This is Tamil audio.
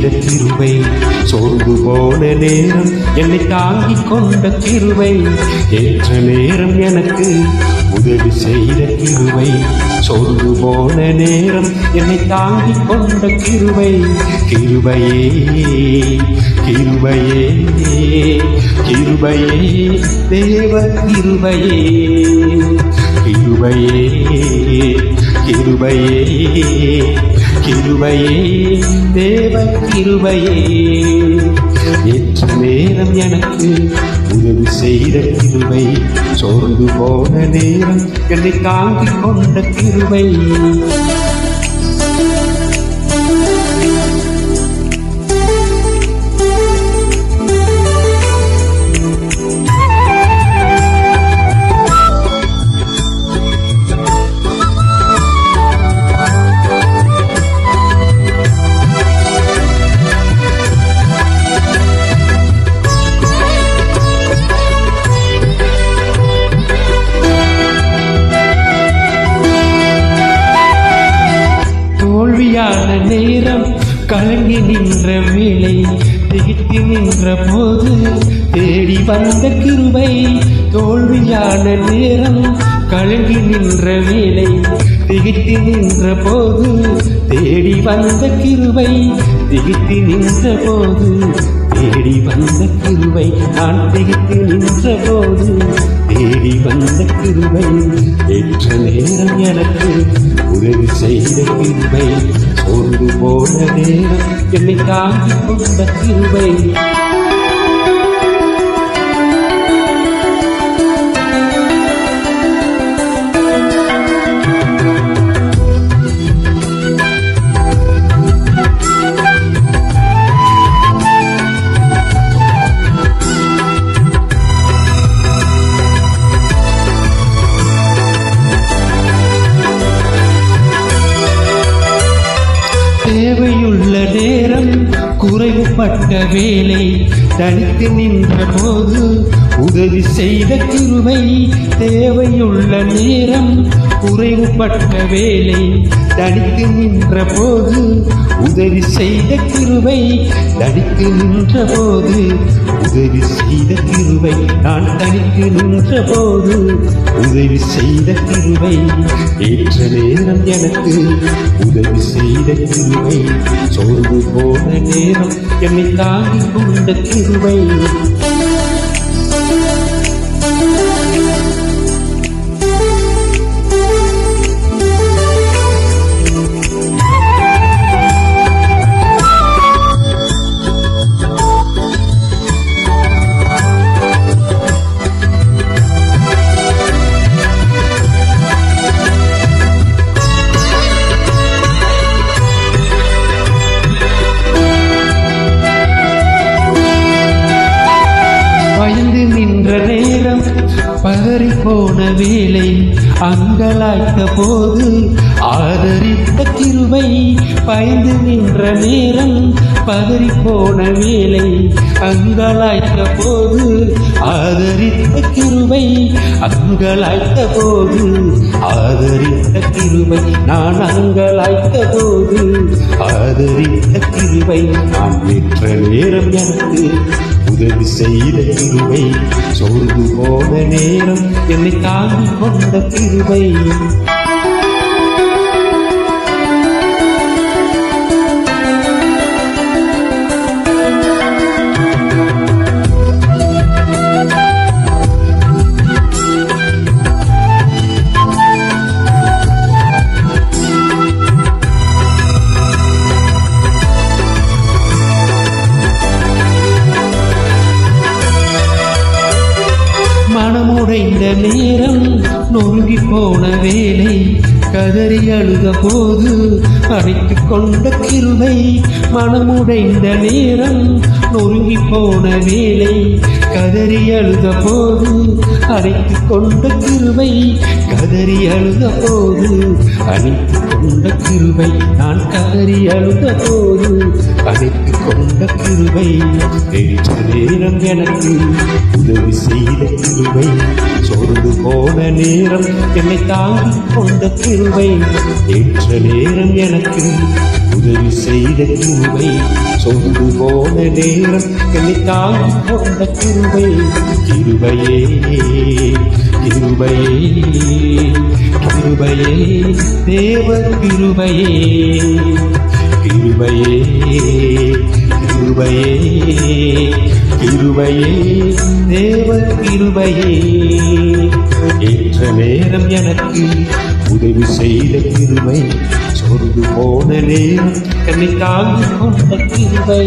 செய்த கிருபை, சோர்ந்து போன நேரம் என்னை தாங்கிக் கொண்ட கிருபை, ஏற்ற நேரம் எனக்கு உதவி செய்த கிருபை, சோர்ந்து போன நேரம் என்னை தாங்கிக் கொண்ட கிருபை, கிருபையே கிருபையே கிருபையே தேவ கிருபையே, கிருபையே கிருபையே கிருபையே தேவ கிருபையே, ஏற்ற நேரம் எனக்கு உதவி செய்த கிருபை, சோர்ந்து போன நேரம் என்னை தாங்கிக் கொண்ட கிருபை. தோல்வியான நேரம் கலங்கி நின்ற வேளை, திகித்து நின்ற போது தேடி வந்த கிருபை, தோல்வியான நேரம் கலங்கி நின்ற வேளை, திகித்து நின்ற போது தேடி வந்த கிருபை, திகித்து நின்ற போது தேடி வந்த கிருபை, நான் திகித்து நின்ற போது தேடி வந்த கிருபை, ஏற்ற நேரம் எனக்கு உதவி செய்த கிருபை, சோர்ந்து போன நேரம் என்னை தாங்கிக் கொண்ட கிருபை. தேவையுள்ள நேரம் குறைவுபட்ட வேலை, தனித்து நின்ற போது உதவி செய்த கிருபை, தேவையுள்ள நேரம் குறைவுபட்ட வேலை, தனித்து நின்ற போது உதவி செய்த கிருபை, தனித்து நின்ற போது உதவி செய்த கிருபை, நான் தனித்து நின்ற போது உதவி செய்த கிருபை, ஏற்ற நேரம் எனக்கு உதவி செய்த கிருபை, சோர்ந்து போன நேரம் என்னை தாங்கிக் கொண்ட கிருபை. பதறி போன வேளை, அங்கலாய்த்த போது ஆதரித்த கிருபை, பயந்து நின்ற நேரம் பதறி போன வேளை, அங்கலாய்த்த போது ஆதரித்த கிருபை, அங்கலாய்த்த போது ஆதரித்த கிருபை, நான் அங்கலாய்த்த போது ஆதரித்த கிருபை, நான் ஏற்ற நேரம் எனக்கு உதவி செய்த கிருபை, சோர்ந்து போன நேரம் என்னை தாங்கிக் கொண்ட கிருபை. மனமுடைந்த நேரம் நொறுங்கி போன வேலை, கதறி அழுத போது அடைத்துக் கொண்ட கிருபை, மனமுடைந்த நேரம் நொறுங்கி போன வேலை, கதறி அழுத போது அடைத்துக் கொண்ட கிருபை, கதறி அழுத போது அடைத்துக் கொண்ட கிருபை, நான் கதறி அழுத போது அடைத்துக் கொண்ட கிருபை, ஏற்ற நேரம் எனக்கு உதவி செய்த கிருபை, சோர்ந்து போன நேரம் என்னை தாங்கிக் கொண்ட கிருபை, ஏற்ற நேரம் எனக்கு உதவி செய்த கிருபை சொந்து போன நேரம் என்னை தாங்கிக் கொண்ட கிருபை கிருபையே கிருபையே கிருபையே தேவ கிருபையே கிருபையே கிருபையே கிருபையே தேவ கிருபையே ஏற்ற நேரம் எனக்கு உதவி செய்த கிருபை சொந்து போன நேரம் என்னை தாங்கிக் கொண்ட கிருபை